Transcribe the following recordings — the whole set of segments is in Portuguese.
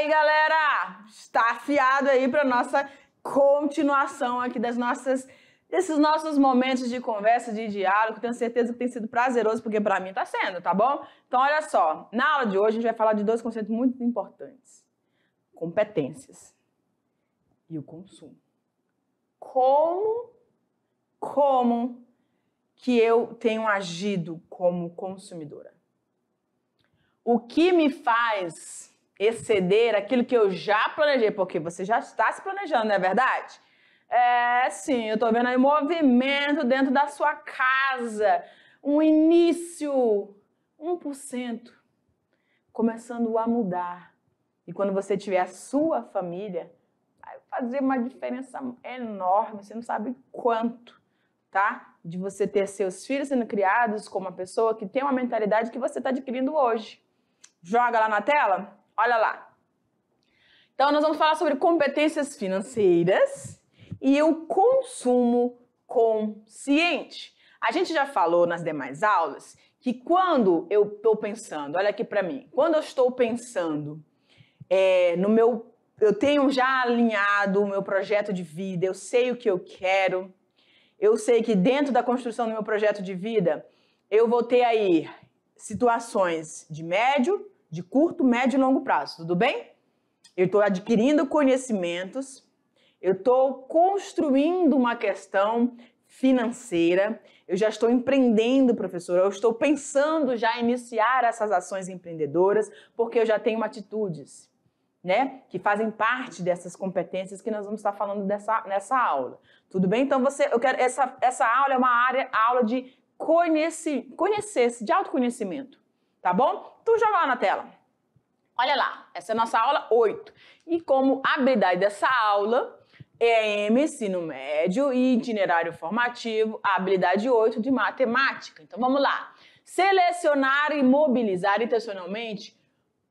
aí, galera? Está afiado aí para nossa continuação aqui desses nossos momentos de conversa, de diálogo. Tenho certeza que tem sido prazeroso, porque para mim está sendo, tá bom? Então, olha só. Na aula de hoje, a gente vai falar de dois conceitos muito importantes. Competências e o consumo. Como que eu tenho agido como consumidora? O que me faz exceder aquilo que eu já planejei? Porque você já está se planejando, não é verdade? Sim, eu tô vendo aí movimento dentro da sua casa. Um início, 1%, começando a mudar. E quando você tiver a sua família, vai fazer uma diferença enorme, você não sabe quanto, tá? De você ter seus filhos sendo criados com uma pessoa que tem uma mentalidade que você está adquirindo hoje. Joga lá na tela, olha lá. Então, nós vamos falar sobre competências financeiras e o consumo consciente. A gente já falou nas demais aulas que quando eu estou pensando, olha aqui para mim, quando eu estou pensando eu tenho já alinhado o meu projeto de vida, eu sei o que eu quero, eu sei que dentro da construção do meu projeto de vida, eu vou ter aí situações de curto, médio e longo prazo, tudo bem? Eu estou adquirindo conhecimentos, eu estou construindo uma questão financeira, eu já estou empreendendo, professora, eu estou pensando já em iniciar essas ações empreendedoras, porque eu já tenho atitudes, né, que fazem parte dessas competências que nós vamos estar falando nessa aula. Tudo bem? Então, essa aula é uma aula de conhecer-se, de autoconhecimento, tá bom? Então, joga lá na tela. Olha lá, essa é a nossa aula 8. E como habilidade dessa aula é ensino médio e itinerário formativo, a habilidade 8 de matemática. Então, vamos lá. Selecionar e mobilizar intencionalmente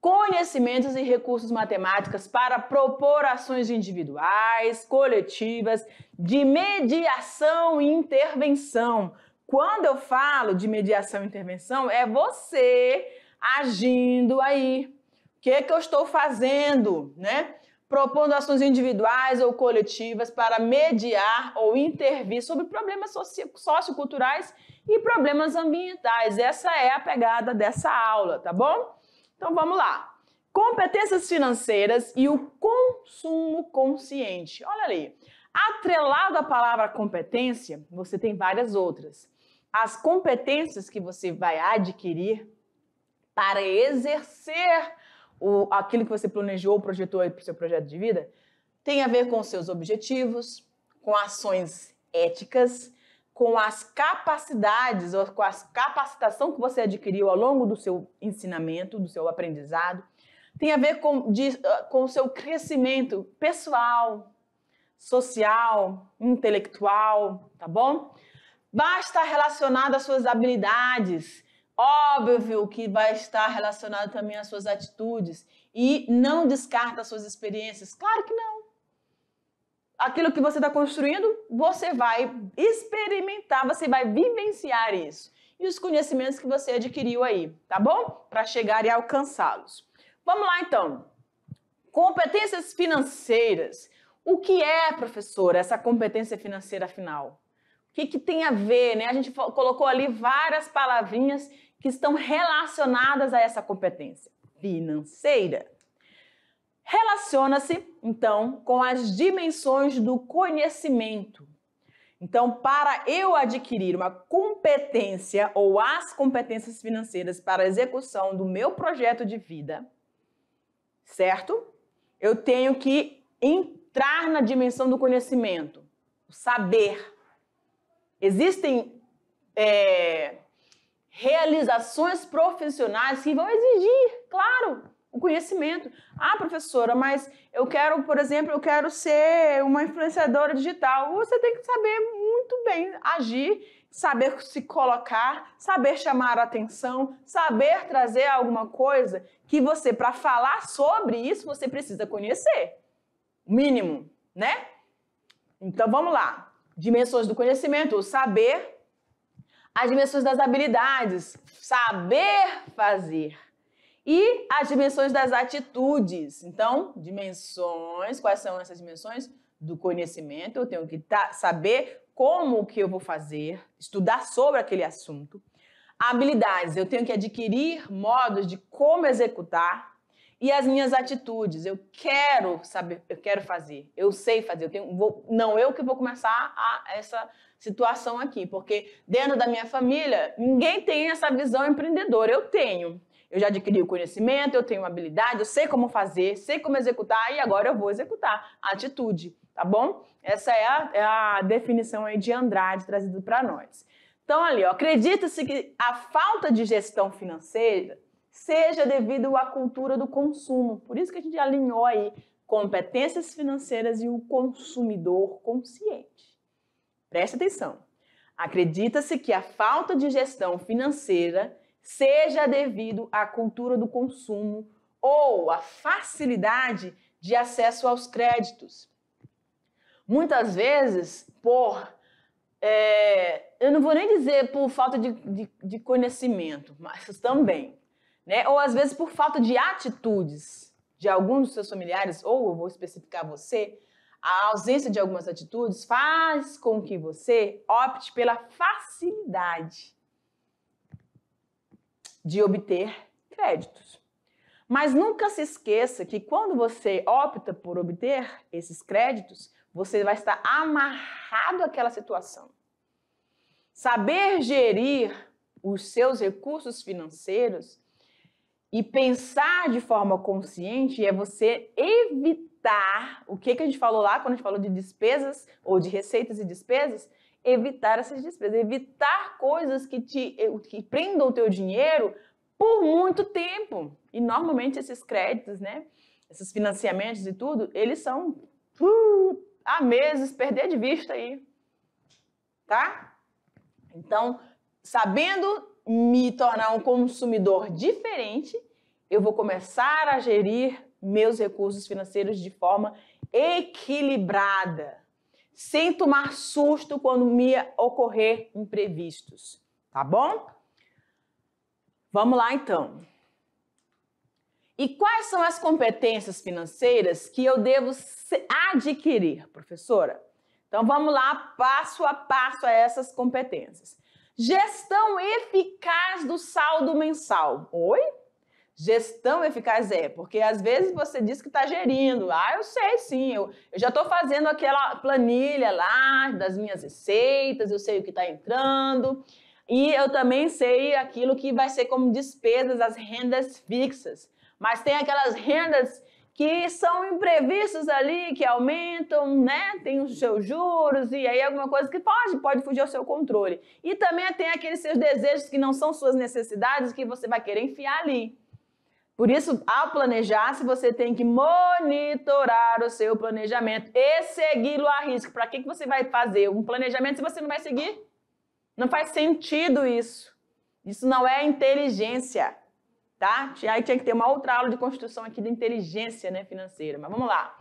conhecimentos e recursos matemáticos para propor ações individuais, coletivas, de mediação e intervenção. Quando eu falo de mediação e intervenção, é você agindo aí. O que é que eu estou fazendo, né? Propondo ações individuais ou coletivas para mediar ou intervir sobre problemas socioculturais e problemas ambientais. Essa é a pegada dessa aula, tá bom? Então, vamos lá. Competências financeiras e o consumo consciente. Olha ali. Atrelado à palavra competência, você tem várias outras. As competências que você vai adquirir para exercer aquilo que você planejou, projetou para o seu projeto de vida, tem a ver com os seus objetivos, com ações éticas, com as capacidades ou com a capacitação que você adquiriu ao longo do seu ensinamento, do seu aprendizado. Tem a ver com o seu crescimento pessoal, social, intelectual, tá bom? Vai estar relacionado às suas habilidades. Óbvio que vai estar relacionado também às suas atitudes. E não descarta as suas experiências. Claro que não. Aquilo que você está construindo, você vai experimentar, você vai vivenciar isso. E os conhecimentos que você adquiriu aí, tá bom? Para chegar e alcançá-los. Vamos lá, então. Competências financeiras. O que é, professora, essa competência financeira afinal? O que tem a ver, né? A gente colocou ali várias palavrinhas que estão relacionadas a essa competência financeira. Relaciona-se, então, com as dimensões do conhecimento. Então, para eu adquirir uma competência ou as competências financeiras para a execução do meu projeto de vida, certo? Eu tenho que entrar na dimensão do conhecimento, o saber. Existem realizações profissionais que vão exigir, claro, o conhecimento. Ah, professora, mas eu quero, por exemplo, eu quero ser uma influenciadora digital. Você tem que saber muito bem agir, saber se colocar, saber chamar a atenção, saber trazer alguma coisa que você, para falar sobre isso, você precisa conhecer. Mínimo, né? Então, vamos lá. Dimensões do conhecimento, o saber, as dimensões das habilidades, saber fazer. E as dimensões das atitudes. Então, dimensões, quais são essas dimensões? Do conhecimento, eu tenho que saber como que eu vou fazer, estudar sobre aquele assunto. Habilidades, eu tenho que adquirir modos de como executar. E as minhas atitudes, eu quero saber, eu quero fazer, eu sei fazer, eu que vou começar essa situação aqui, porque dentro da minha família, ninguém tem essa visão empreendedora, eu tenho. Eu já adquiri o conhecimento, eu tenho habilidade, eu sei como fazer, sei como executar e agora eu vou executar. Atitude, tá bom? Essa é a definição aí de Andrade trazida para nós. Então ali, ó, acredita-se que a falta de gestão financeira seja devido à cultura do consumo. Por isso que a gente alinhou aí competências financeiras e o consumidor consciente. Preste atenção. Acredita-se que a falta de gestão financeira seja devido à cultura do consumo ou à facilidade de acesso aos créditos. Muitas vezes, eu não vou nem dizer por falta de conhecimento, mas também, né? Ou às vezes por falta de atitudes de alguns dos seus familiares, ou eu vou especificar você, a ausência de algumas atitudes faz com que você opte pela facilidade de obter créditos. Mas nunca se esqueça que quando você opta por obter esses créditos, você vai estar amarrado àquela situação. Saber gerir os seus recursos financeiros e pensar de forma consciente é você evitar o que a gente falou lá quando a gente falou de despesas ou de receitas e despesas, evitar essas despesas, evitar coisas que prendam o teu dinheiro por muito tempo. E normalmente esses créditos, né, esses financiamentos e tudo, eles são há meses, perder de vista aí, tá? Então, sabendo me tornar um consumidor diferente, eu vou começar a gerir meus recursos financeiros de forma equilibrada, sem tomar susto quando me ocorrer imprevistos, tá bom? Vamos lá então. E quais são as competências financeiras que eu devo adquirir, professora? Então vamos lá, passo a passo a essas competências. Gestão eficaz do saldo mensal. Oi? Gestão eficaz porque às vezes você diz que está gerindo. Eu sei sim, eu já estou fazendo aquela planilha lá das minhas receitas, eu sei o que está entrando e eu também sei aquilo que vai ser como despesas, as rendas fixas. Mas tem aquelas rendas que são imprevistos ali, que aumentam, né? Tem os seus juros e aí alguma coisa que pode fugir ao seu controle. E também tem aqueles seus desejos que não são suas necessidades que você vai querer enfiar ali. Por isso, ao planejar, você tem que monitorar o seu planejamento e segui-lo à risca. Para que você vai fazer um planejamento se você não vai seguir? Não faz sentido isso. Isso não é inteligência, tá? Aí tinha que ter uma outra aula de construção aqui de inteligência, né, financeira. Mas vamos lá.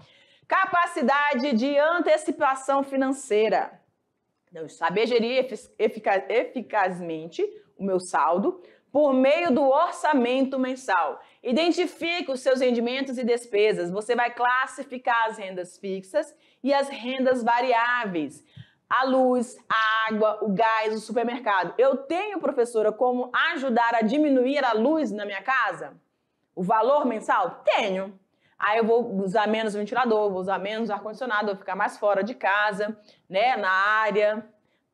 Capacidade de antecipação financeira. Então, saber gerir eficazmente o meu saldo por meio do orçamento mensal. Identifique os seus rendimentos e despesas. Você vai classificar as rendas fixas e as rendas variáveis. A luz, a água, o gás, o supermercado. Eu tenho, professora, como ajudar a diminuir a luz na minha casa? O valor mensal? Tenho. Aí eu vou usar menos ventilador, vou usar menos ar-condicionado, vou ficar mais fora de casa, né, na área,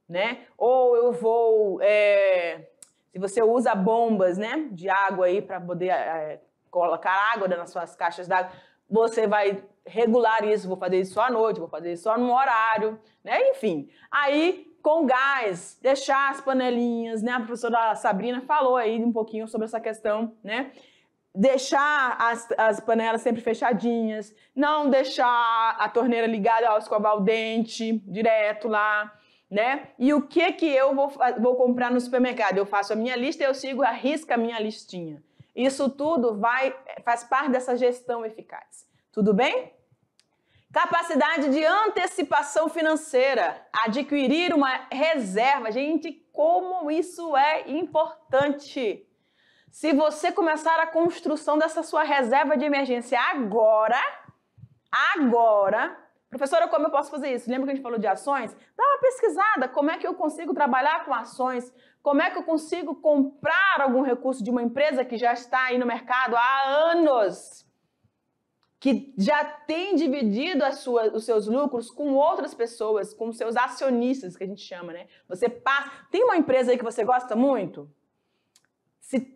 né? Ou eu vou... Se você usa bombas, né, de água aí para poder colocar água nas suas caixas d'água, você vai regular isso, vou fazer isso só à noite, vou fazer isso só no horário, né? Enfim. Aí, com gás, deixar as panelinhas, né? A professora Sabrina falou aí um pouquinho sobre essa questão, né? Deixar as panelas sempre fechadinhas, não deixar a torneira ligada ao escovar o dente direto lá, né? E o que eu vou comprar no supermercado? Eu faço a minha lista e eu sigo à risca a minha listinha. Isso tudo faz parte dessa gestão eficaz. Tudo bem? Capacidade de antecipação financeira. Adquirir uma reserva. Gente, como isso é importante. Se você começar a construção dessa sua reserva de emergência agora, professora, como eu posso fazer isso? Lembra que a gente falou de ações? Dá uma pesquisada, como é que eu consigo trabalhar com ações? Como é que eu consigo comprar algum recurso de uma empresa que já está aí no mercado há anos, que já tem dividido os seus lucros com outras pessoas, com seus acionistas, que a gente chama, né? Você passa... Tem uma empresa aí que você gosta muito?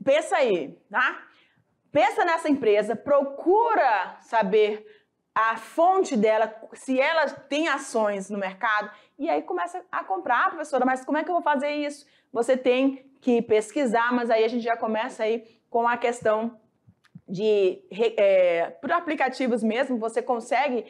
Pensa aí, tá? Pensa nessa empresa, procura saber a fonte dela, se ela tem ações no mercado, e aí começa a comprar, professora, mas como é que eu vou fazer isso? Você tem que pesquisar, mas aí a gente já começa aí com a questão de, por aplicativos mesmo, você consegue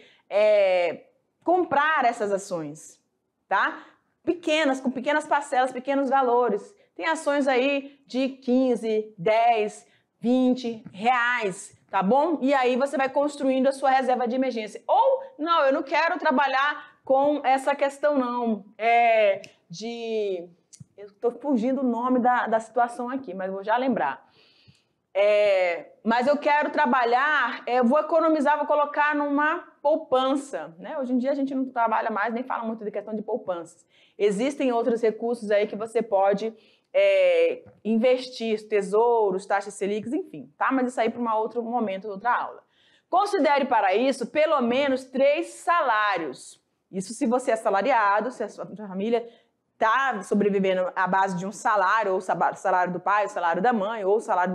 comprar essas ações, tá? Pequenas, com pequenas parcelas, pequenos valores. Tem ações aí de 15, 10, 20 reais, tá bom? E aí você vai construindo a sua reserva de emergência. Ou, não, eu não quero trabalhar com essa questão não, eu estou fugindo o nome da situação aqui, mas vou já lembrar. Mas eu quero trabalhar, eu vou economizar, vou colocar numa poupança, né? Hoje em dia a gente não trabalha mais, nem fala muito de questão de poupanças. Existem outros recursos aí que você pode investir, tesouros, taxas Selic, enfim, tá? Mas isso aí para um outro momento, outra aula. Considere para isso pelo menos 3 salários. Isso se você é assalariado, se a sua família está sobrevivendo à base de um salário, ou o salário do pai, o salário da mãe, ou o salário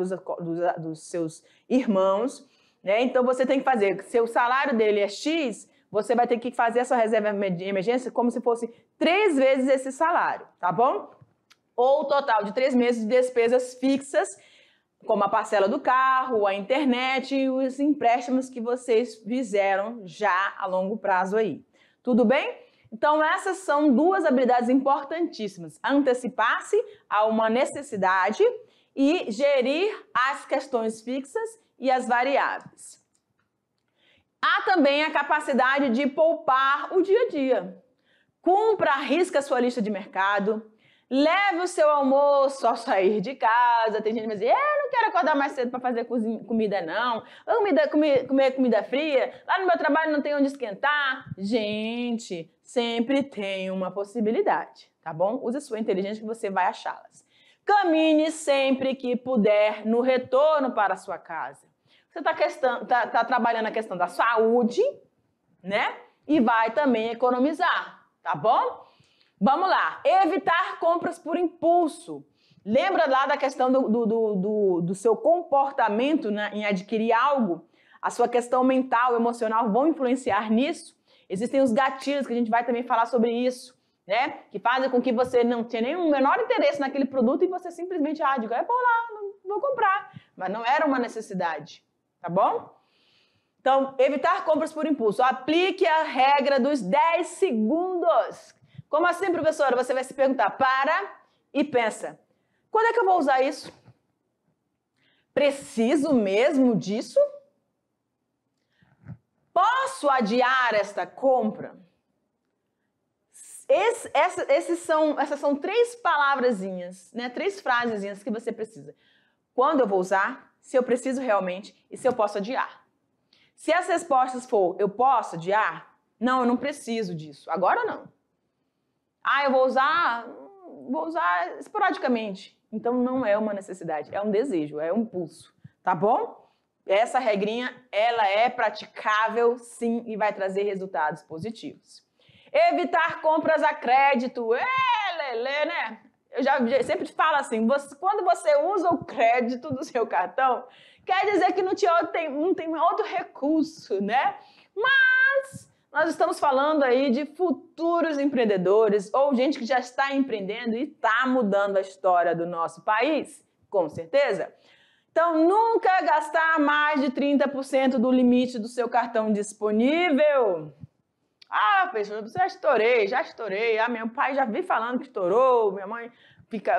dos seus irmãos, né? Então você tem que fazer, se o salário dele é X, você vai ter que fazer a sua reserva de emergência como se fosse 3 vezes esse salário, tá bom? Ou o total de 3 meses de despesas fixas, como a parcela do carro, a internet e os empréstimos que vocês fizeram já a longo prazo aí. Tudo bem? Então, essas são 2 habilidades importantíssimas. Antecipar-se a uma necessidade e gerir as questões fixas e as variáveis. Há também a capacidade de poupar o dia a dia. Cumpra, arrisca a sua lista de mercado. Leve o seu almoço ao sair de casa. Tem gente que diz, eu não quero acordar mais cedo para fazer comida não. Comer comida fria. Lá no meu trabalho não tem onde esquentar. Gente, sempre tem uma possibilidade, tá bom? Use a sua inteligência que você vai achá-las. Caminhe sempre que puder no retorno para a sua casa. Você está trabalhando a questão da saúde, né? E vai também economizar, tá bom? Vamos lá, evitar compras por impulso. Lembra lá da questão do seu comportamento, né, em adquirir algo? A sua questão mental, emocional vão influenciar nisso? Existem os gatilhos, que a gente vai também falar sobre isso, né? Que fazem com que você não tenha nenhum menor interesse naquele produto e você simplesmente, eu vou lá, não vou comprar. Mas não era uma necessidade, tá bom? Então, evitar compras por impulso. Aplique a regra dos 10 segundos. Como assim, professora? Você vai se perguntar, para e pensa, quando é que eu vou usar isso? Preciso mesmo disso? Posso adiar esta compra? Essas são 3 palavrazinhas, né? 3 frasezinhas que você precisa. Quando eu vou usar, se eu preciso realmente e se eu posso adiar. Se as respostas for, eu posso adiar? Não, eu não preciso disso. Agora não. Eu vou usar esporadicamente. Então não é uma necessidade, é um desejo, é um impulso, tá bom? Essa regrinha, ela é praticável sim e vai trazer resultados positivos. Evitar compras a crédito, lelê, né? Eu sempre falo assim, quando você usa o crédito do seu cartão, quer dizer que não tem outro recurso, né? Mas nós estamos falando aí de futuros empreendedores ou gente que já está empreendendo e está mudando a história do nosso país, com certeza. Então, nunca gastar mais de 30% do limite do seu cartão disponível. Pessoal, já estourei. Meu pai já vi falando que estourou,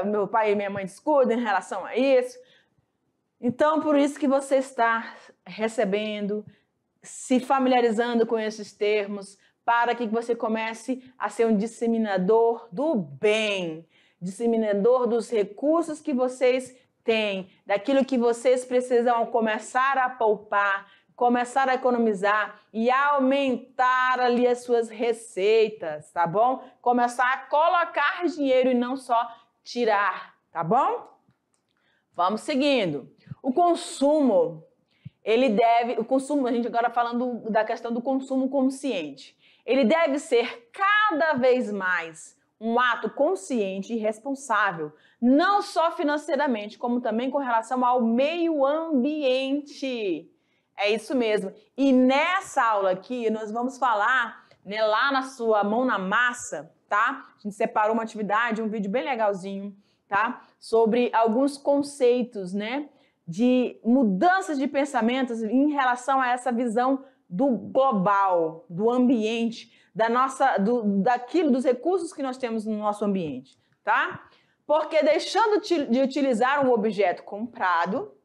meu pai e minha mãe discutem em relação a isso. Então, por isso que você está recebendo, se familiarizando com esses termos, para que você comece a ser um disseminador do bem, disseminador dos recursos que vocês têm, daquilo que vocês precisam começar a poupar, começar a economizar e aumentar ali as suas receitas, tá bom? Começar a colocar dinheiro e não só tirar, tá bom? Vamos seguindo. O consumo, a gente agora falando da questão do consumo consciente, ele deve ser cada vez mais um ato consciente e responsável, não só financeiramente, como também com relação ao meio ambiente. É isso mesmo. E nessa aula aqui, nós vamos falar, né, lá na sua mão na massa, tá? A gente separou uma atividade, um vídeo bem legalzinho, tá? Sobre alguns conceitos, né? De mudanças de pensamentos em relação a essa visão do global, do ambiente, daquilo, dos recursos que nós temos no nosso ambiente, tá? Porque deixando de utilizar um objeto comprado,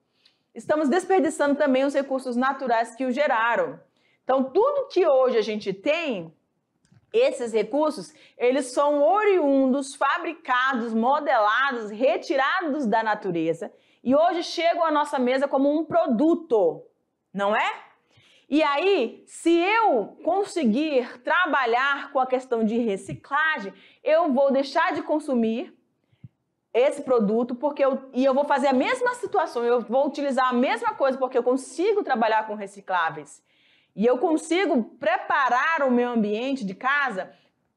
estamos desperdiçando também os recursos naturais que o geraram. Então, tudo que hoje a gente tem, esses recursos, eles são oriundos, fabricados, modelados, retirados da natureza e hoje chegam à nossa mesa como um produto, não é? E aí, se eu conseguir trabalhar com a questão de reciclagem, eu vou deixar de consumir esse produto eu vou fazer a mesma situação, eu vou utilizar a mesma coisa porque eu consigo trabalhar com recicláveis. E eu consigo preparar o meu ambiente de casa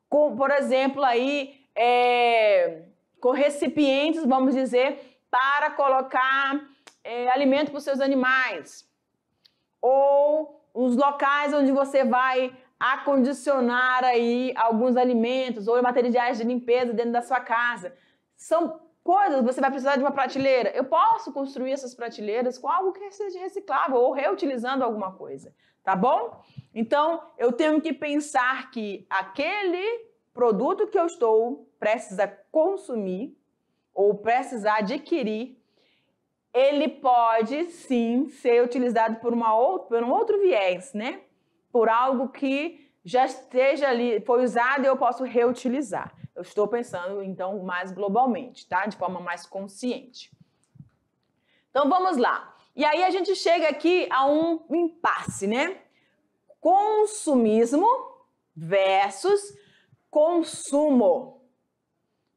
com, por exemplo, aí, com recipientes, vamos dizer, para colocar alimento para os seus animais. Ou os locais onde você vai acondicionar aí alguns alimentos ou materiais de limpeza dentro da sua casa. São coisas, você vai precisar de uma prateleira. Eu posso construir essas prateleiras com algo que seja reciclável ou reutilizando alguma coisa, tá bom? Então, eu tenho que pensar que aquele produto que eu estou prestes a consumir ou prestes a adquirir, ele pode sim ser utilizado por um outro viés, né? Por algo que já esteja ali, foi usado e eu posso reutilizar. Eu estou pensando, então, mais globalmente, tá? De forma mais consciente. Então, vamos lá. E aí a gente chega aqui a um impasse, né? Consumismo versus consumo.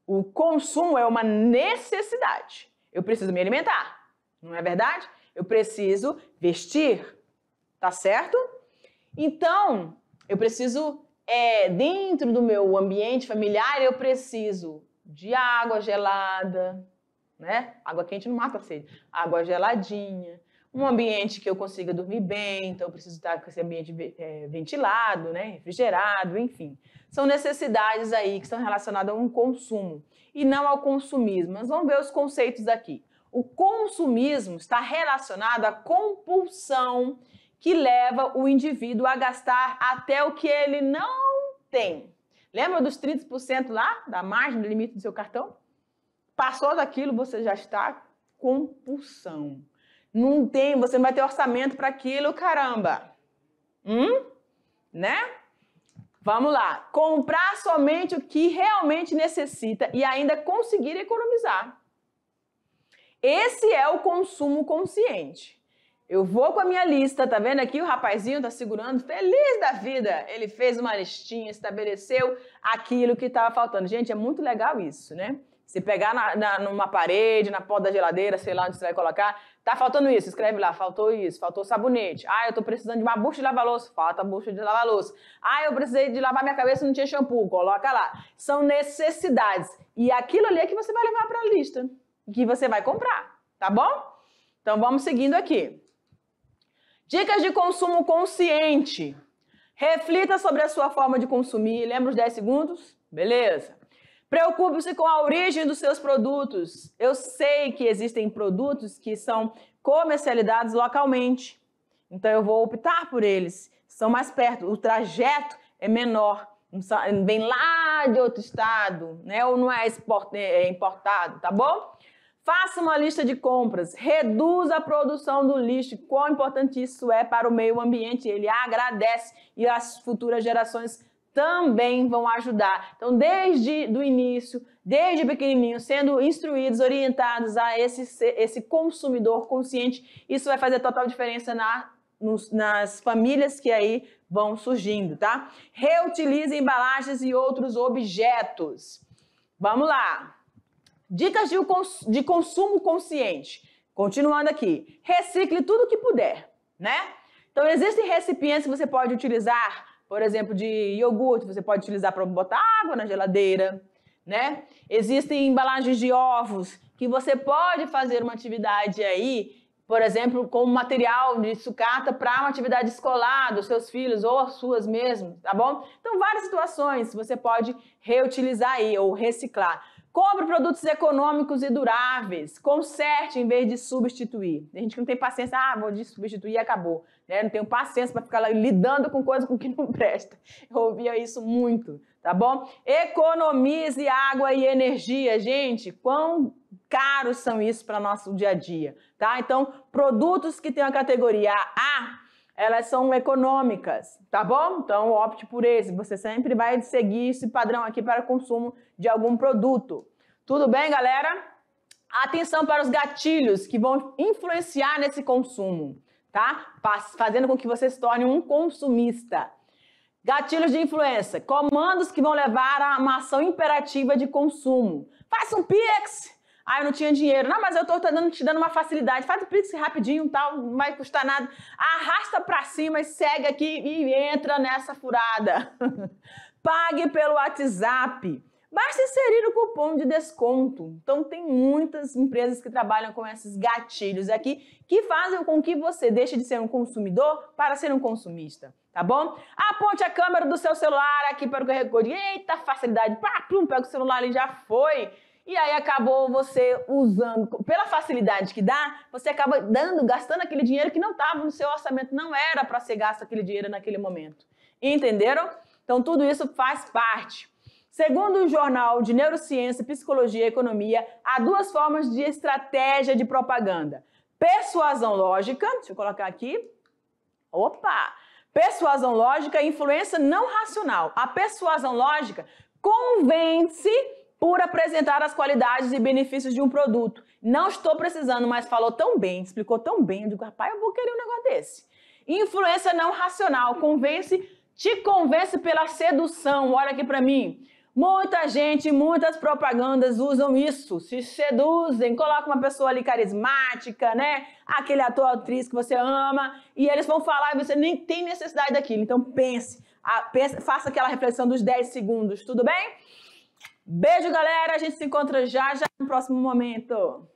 O consumo é uma necessidade. Eu preciso me alimentar. Não é verdade? Eu preciso vestir, tá certo? Então, eu preciso, dentro do meu ambiente familiar, eu preciso de água gelada, né? Água quente não mata a sede. Água geladinha, um ambiente que eu consiga dormir bem, então eu preciso estar com esse ambiente ventilado, né? Refrigerado, enfim. São necessidades aí que estão relacionadas a um consumo e não ao consumismo. Mas vamos ver os conceitos aqui. O consumismo está relacionado à compulsão que leva o indivíduo a gastar até o que ele não tem. Lembra dos 30% lá, da margem do limite do seu cartão? Passou daquilo, você já está compulsão. Não tem, você não vai ter orçamento para aquilo, caramba. Né? Vamos lá. Comprar somente o que realmente necessita e ainda conseguir economizar. Esse é o consumo consciente. Eu vou com a minha lista, tá vendo aqui? O rapazinho tá segurando, feliz da vida. Ele fez uma listinha, estabeleceu aquilo que estava faltando. Gente, é muito legal isso, né? Se pegar numa parede, na porta da geladeira, sei lá onde você vai colocar, tá faltando isso, escreve lá, faltou isso, faltou sabonete. Ah, eu tô precisando de uma bucha de lavar louça, falta a bucha de lavar louça. Ah, eu precisei de lavar minha cabeça e não tinha shampoo, coloca lá. São necessidades. E aquilo ali é que você vai levar para a lista, que você vai comprar, tá bom? Então vamos seguindo aqui. Dicas de consumo consciente. Reflita sobre a sua forma de consumir. Lembra os 10 segundos? Beleza. Preocupe-se com a origem dos seus produtos. Eu sei que existem produtos que são comercializados localmente. Então eu vou optar por eles. São mais perto. O trajeto é menor. Vem lá de outro estado, né? Ou não é importado, tá bom? Faça uma lista de compras, reduza a produção do lixo, quão importante isso é para o meio ambiente. Ele agradece e as futuras gerações também vão ajudar. Então, desde o início, desde pequenininho, sendo instruídos, orientados a esse consumidor consciente, isso vai fazer total diferença nas famílias que aí vão surgindo, tá? Reutilize embalagens e outros objetos. Vamos lá. Dicas de consumo consciente. Continuando aqui. Recicle tudo que puder, né? Então, existem recipientes que você pode utilizar, por exemplo, de iogurte, você pode utilizar para botar água na geladeira, né? Existem embalagens de ovos que você pode fazer uma atividade aí, por exemplo, com material de sucata para uma atividade escolar dos seus filhos ou as suas mesmo, tá bom? Então, várias situações você pode reutilizar aí ou reciclar. Compre produtos econômicos e duráveis. Conserte em vez de substituir. Tem gente que não tem paciência, vou substituir e acabou. Né? Não tenho paciência para ficar lá lidando com coisa com que não presta. Eu ouvia isso muito, tá bom? Economize água e energia, gente. Quão caros são isso para nosso dia a dia, tá? Então, produtos que têm a categoria A, elas são econômicas, tá bom? Então, opte por esse. Você sempre vai seguir esse padrão aqui para consumo de algum produto. Tudo bem, galera? Atenção para os gatilhos que vão influenciar nesse consumo, tá? Fazendo com que você se torne um consumista. Gatilhos de influência. Comandos que vão levar a uma ação imperativa de consumo. Faça um Pix! Eu não tinha dinheiro. Não, mas eu tô te dando uma facilidade. Faz o Pix rapidinho, tal, não vai custar nada. Arrasta pra cima e segue aqui e entra nessa furada. Pague pelo WhatsApp. Basta inserir o cupom de desconto. Então, tem muitas empresas que trabalham com esses gatilhos aqui que fazem com que você deixe de ser um consumidor para ser um consumista, tá bom? Aponte a câmera do seu celular aqui para o QR Code. Eita, facilidade. Pega o celular ali, já foi. E aí acabou você usando, pela facilidade que dá, você acaba gastando aquele dinheiro que não estava no seu orçamento, não era para ser gasto aquele dinheiro naquele momento. Entenderam? Então tudo isso faz parte. Segundo o Jornal de Neurociência, Psicologia e Economia, há duas formas de estratégia de propaganda. Persuasão lógica, deixa eu colocar aqui. Persuasão lógica e influência não racional. A persuasão lógica convence por apresentar as qualidades e benefícios de um produto. Não estou precisando, mas falou tão bem, explicou tão bem. Eu digo, rapaz, eu vou querer um negócio desse. Influência não racional, te convence pela sedução. Olha aqui para mim. Muita gente, muitas propagandas usam isso, se seduzem, colocam uma pessoa ali carismática, né? Aquele ator, atriz que você ama, e eles vão falar e você nem tem necessidade daquilo. Então pense, faça aquela reflexão dos 10 segundos, tudo bem? Beijo, galera. A gente se encontra já no próximo momento.